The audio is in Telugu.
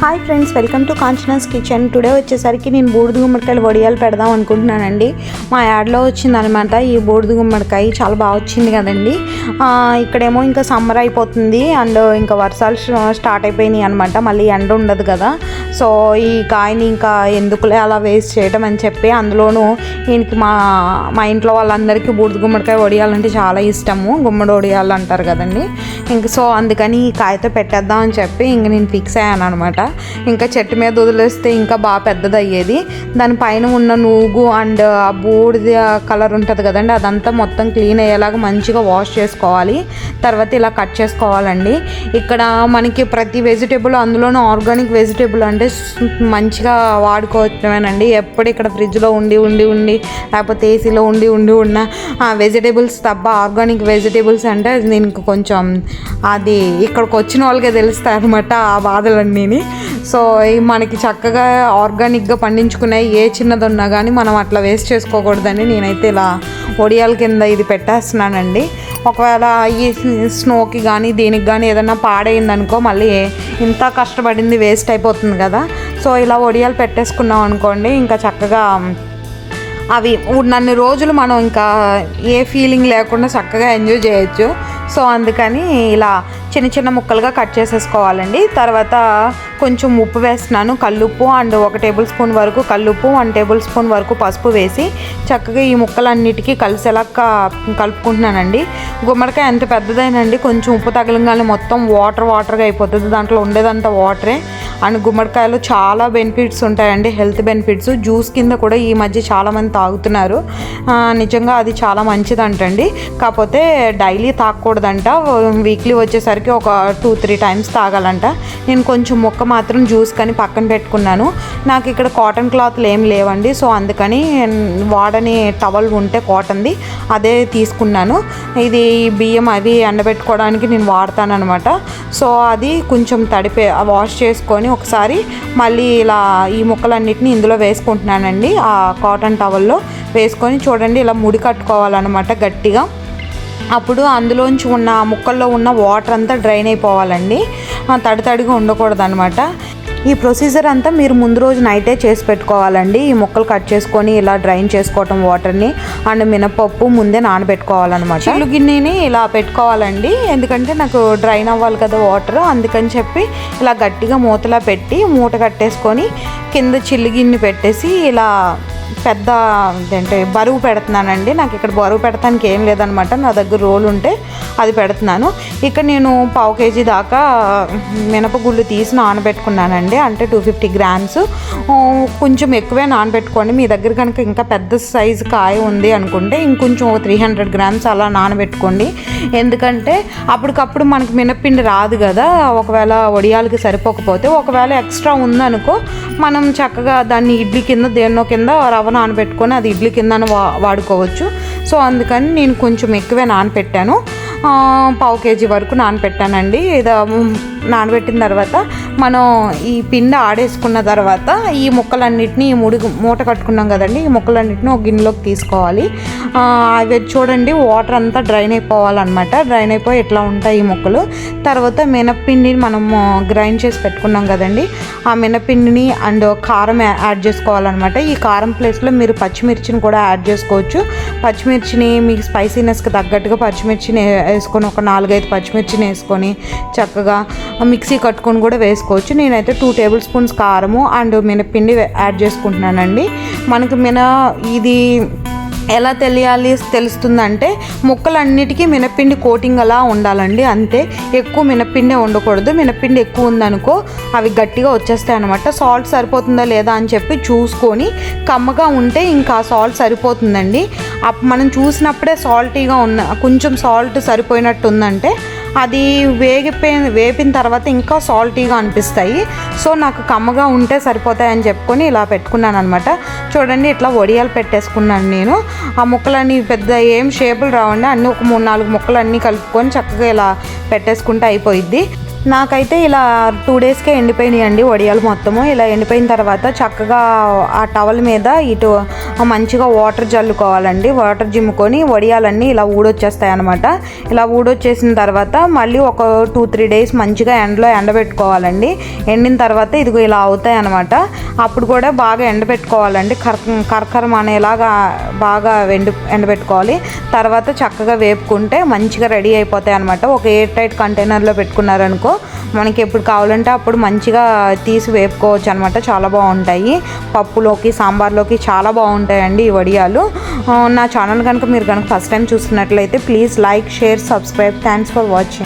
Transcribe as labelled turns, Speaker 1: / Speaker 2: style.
Speaker 1: Hi friends, welcome to Kanchana's kitchen. Today వచ్చేసరికి నేను బూడిద గుమ్మడికాయలు వడియాలు పెడదాం అనుకుంటున్నానండి. మా యాడ్లో వచ్చిందనమాట ఈ బూడిద గుమ్మడికాయ, చాలా బాగా వచ్చింది కదండి. ఇక్కడేమో ఇంకా సమ్మర్ అయిపోతుంది అండ్ ఇంకా వర్షాలు స్టార్ట్ అయిపోయినాయి అనమాట. మళ్ళీ ఎండ ఉండదు కదా, సో ఈ కాయని ఇంకా ఎందుకులే అలా వేస్ట్ చేయడం అని చెప్పి, అందులోనూ ఈయనకి మా ఇంట్లో వాళ్ళందరికీ బూడిద గుమ్మడికాయ వడియాలంటే చాలా ఇష్టము. గుమ్మడి వడియాలు అంటారు కదండి. ఇంక సో అందుకని ఈ కాయతో పెట్టేద్దాం అని చెప్పి ఇంక నేను ఫిక్స్ అయ్యాను అనమాట. ఇంకా చెట్టు మీద వదిలేస్తే ఇంకా బాగా పెద్దది అయ్యేది. దానిపైన ఉన్న నూగు అండ్ ఆ బూడిద కలర్ ఉంటుంది కదండి, అదంతా మొత్తం క్లీన్ అయ్యేలాగా మంచిగా వాష్ చేసుకోవాలి. తర్వాత ఇలా కట్ చేసుకోవాలండి. ఇక్కడ మనకి ప్రతి వెజిటేబుల్, అందులోనూ ఆర్గానిక్ వెజిటేబుల్ అంటే మంచిగా వాడుకోవటమేనండి. ఎప్పుడు ఇక్కడ ఫ్రిడ్జ్లో ఉండి లేకపోతే ఏసీలో ఉండి ఉన్న వెజిటేబుల్స్ తప్ప ఆర్గానిక్ వెజిటేబుల్స్ అంటే దీనికి కొంచెం అది ఇక్కడికి వచ్చిన వాళ్ళకే తెలుస్తాయి అనమాట ఆ బాధలన్నీ. సో మనకి చక్కగా ఆర్గానిక్గా పండించుకునే ఏ చిన్నది ఉన్నా కానీ మనం అట్లా వేస్ట్ చేసుకోకూడదని నేనైతే ఇలా వడియాల కింద ఇది పెట్టేస్తున్నానండి. ఒకవేళ ఈ స్నోకి కానీ దీనికి కానీ ఏదైనా పాడైందనుకో మళ్ళీ ఇంత కష్టపడింది వేస్ట్ అయిపోతుంది కదా. సో ఇలా వడియాలు పెట్టేసుకున్నాం అనుకోండి, ఇంకా చక్కగా అవి ఉన్నన్ని రోజులు మనం ఇంకా ఏ ఫీలింగ్ లేకుండా చక్కగా ఎంజాయ్ చేయొచ్చు. సో అందుకని ఇలా చిన్న చిన్న ముక్కలుగా కట్ చేసేసుకోవాలండి. తర్వాత కొంచెం ఉప్పు వేస్తున్నాను, కల్లుప్పు అండ్ 1 టేబుల్ స్పూన్ వరకు కల్లుప్పు, 1 టేబుల్ స్పూన్ వరకు పసుపు వేసి చక్కగా ఈ ముక్కలన్నిటికీ కలిసేలా కలుపుకుంటున్నానండి. గుమ్మడికాయ ఎంత పెద్దదైనండి, కొంచెం ఉప్పు తగలంగానే మొత్తం వాటర్గా అయిపోతుంది. దాంట్లో ఉండేదంతా వాటరే. అండ్ గుమ్మడికాయలో చాలా బెనిఫిట్స్ ఉంటాయండి, హెల్త్ బెనిఫిట్స్. జ్యూస్ కింద కూడా ఈ మధ్య చాలామంది తాగుతున్నారు. నిజంగా అది చాలా మంచిదంటండి. కాకపోతే డైలీ తాగకూడదంట, వీక్లీ వచ్చేసరికి ఒక 2-3 టైమ్స్ తాగాలంట. నేను కొంచెం మొక్క మాత్రం జ్యూస్ కానీ పక్కన పెట్టుకున్నాను. నాకు ఇక్కడ కాటన్ క్లాత్లు ఏం లేవండి, సో అందుకని వాడని టవల్ ఉంటే కాటన్ది అదే తీసుకున్నాను. ఇది బియ్యం అవి ఎండబెట్టుకోవడానికి నేను వాడతాను అనమాట. సో అది కొంచెం వాష్ చేసుకొని ఒకసారి మళ్ళీ ఇలా ఈ ముక్కలన్నిటిని ఇందులో వేసుకుంటున్నానండి. ఆ కాటన్ టవల్లో వేసుకొని చూడండి ఇలా ముడి కట్టుకోవాలన్నమాట గట్టిగా. అప్పుడు అందులోంచి ఉన్న ముక్కల్లో ఉన్న వాటర్ అంతా డ్రైన్ అయిపోవాలండి, తడిగా ఉండకూడదు అనమాట. ఈ ప్రొసీజర్ అంతా మీరు ముందు రోజు నైటే చేసి పెట్టుకోవాలండి. ఈ ముక్కలు కట్ చేసుకొని ఇలా డ్రైన్ చేసుకోవటం వాటర్ని, అండ్ మినపప్పు ముందే నానబెట్టుకోవాలన్నమాట. చిల్లు గిన్నెని ఇలా పెట్టుకోవాలండి, ఎందుకంటే నాకు డ్రైన్ అవ్వాలి కదా వాటర్, అందుకని చెప్పి ఇలా గట్టిగా మూతలా పెట్టి మూట కట్టేసుకొని కింద చిల్లు గిన్నె పెట్టేసి ఇలా పెద్ద అంటే బరువు పెడుతున్నానండి. నాకు ఇక్కడ బరువు పెడతానికి ఏం లేదనమాట, నా దగ్గర రోల్ ఉంటే అది పెడుతున్నాను. ఇక్కడ నేను 1/2 kg దాకా మినపగుళ్ళు తీసి నానబెట్టుకున్నానండి, అంటే 250 grams. కొంచెం ఎక్కువే నానబెట్టుకోండి. మీ దగ్గర కనుక ఇంకా పెద్ద సైజు కాయ ఉంది అనుకుంటే ఇంకొంచెం 300 grams అలా నానబెట్టుకోండి. ఎందుకంటే అప్పటికప్పుడు మనకి మినప్పిండి రాదు కదా, ఒకవేళ వడియాలకి సరిపోకపోతే, ఒకవేళ ఎక్స్ట్రా ఉందనుకో మనం చక్కగా దాన్ని ఇడ్లీ కింద దేన్నో కింద రవ్వ నానబెట్టుకొని అది ఇడ్లీ కింద వాడుకోవచ్చు. సో అందుకని నేను కొంచెం ఎక్కువే నానబెట్టాను, 1/2 kg వరకు నానబెట్టానండి. ఇది నానబెట్టిన తర్వాత మనం ఈ పిండి ఆడేసుకున్న తర్వాత ఈ ముక్కలన్నిటిని మూట కట్టుకున్నాం కదండి, ఈ ముక్కలన్నిటిని ఒక గిన్నెలోకి తీసుకోవాలి. అవి చూడండి వాటర్ అంతా డ్రైన్ అయిపోవాలన్నమాట. డ్రైన్ అయిపోయి ఇట్లా ఉంటాయి ఈ ముక్కలు. తర్వాత మినప్పిండిని మనము గ్రైండ్ చేసి పెట్టుకున్నాం కదండి, ఆ మినప్పిండిని అండ్ కారం యాడ్ చేసుకోవాలన్నమాట. ఈ కారం ప్లేస్లో మీరు పచ్చిమిర్చిని కూడా యాడ్ చేసుకోవచ్చు. పచ్చిమిర్చిని మీకు స్పైసీనెస్కి తగ్గట్టుగా పచ్చిమిర్చిని వేసుకొని ఒక 4-5 పచ్చిమిర్చిని వేసుకొని చక్కగా మిక్సీ కట్టుకొని కూడా వేసుకోవచ్చు. నేనైతే 2 టేబుల్ స్పూన్స్ కారము అండ్ మినప్పిండి యాడ్ చేసుకుంటున్నానండి. మనకు ఇది ఎలా తెలుస్తుందంటే ముక్కలన్నిటికీ మినప్పిండి కోటింగ్ అలా ఉండాలండి, అంతే. ఎక్కువ మినప్పిండే ఉండకూడదు. మినప్పిండి ఎక్కువ ఉందనుకో అవి గట్టిగా వచ్చేస్తాయి అనమాట. సాల్ట్ సరిపోతుందా లేదా అని చెప్పి చూసుకొని, కమ్మగా ఉంటే ఇంకా సాల్ట్ సరిపోతుందండి. మనం చూసినప్పుడే సాల్టీగా కొంచెం సాల్ట్ సరిపోయినట్టు ఉందంటే అది వేపిన తర్వాత ఇంకా సాల్టీగా అనిపిస్తాయి. సో నాకు కమ్మగా ఉంటే సరిపోతాయని చెప్పుకొని ఇలా పెట్టుకున్నాను అనమాట. చూడండి ఇట్లా వడియాలు పెట్టేసుకున్నాను నేను. ఆ ముక్కలన్నీ పెద్ద ఏం షేపులు రావండి, అన్నీ ఒక 3-4 ముక్కలు అన్నీ కలుపుకొని చక్కగా ఇలా పెట్టేసుకుంటే అయిపోయిద్ది. నాకైతే ఇలా 2 డేస్కే ఎండిపోయినాయి అండి వడియాలు మొత్తము. ఇలా ఎండిపోయిన తర్వాత చక్కగా ఆ టవల్ మీద ఇటు మంచిగా వాటర్ జల్లుకోవాలండి. వాటర్ జిమ్ముకొని వడియాలన్నీ ఇలా ఊడొచ్చేస్తాయి అనమాట. ఇలా ఊడొచ్చేసిన తర్వాత మళ్ళీ ఒక 2-3 డేస్ మంచిగా ఎండలో ఎండబెట్టుకోవాలండి. ఎండిన తర్వాత ఇదిగో ఇలా అవుతాయి అనమాట. అప్పుడు కూడా బాగా ఎండబెట్టుకోవాలండి. కరకరం అనేలాగా బాగా ఎండబెట్టుకోవాలి. తర్వాత చక్కగా వేపుకుంటే మంచిగా రెడీ అయిపోతాయి అనమాట. ఒక ఎయిర్ టైట్ కంటైనర్లో పెట్టుకున్నారనుకో మనకి ఎప్పుడు కావాలంటే అప్పుడు మంచిగా తీసి వేపుకోవచ్చు అనమాట. చాలా బాగుంటాయి. పప్పులోకి సాంబార్లోకి చాలా బాగుంటాయండి ఈ వడియాలు. నా ఛానల్ కనుక మీరు కనుక ఫస్ట్ టైం చూస్తున్నట్లయితే please like, share, subscribe. Thanks for watching.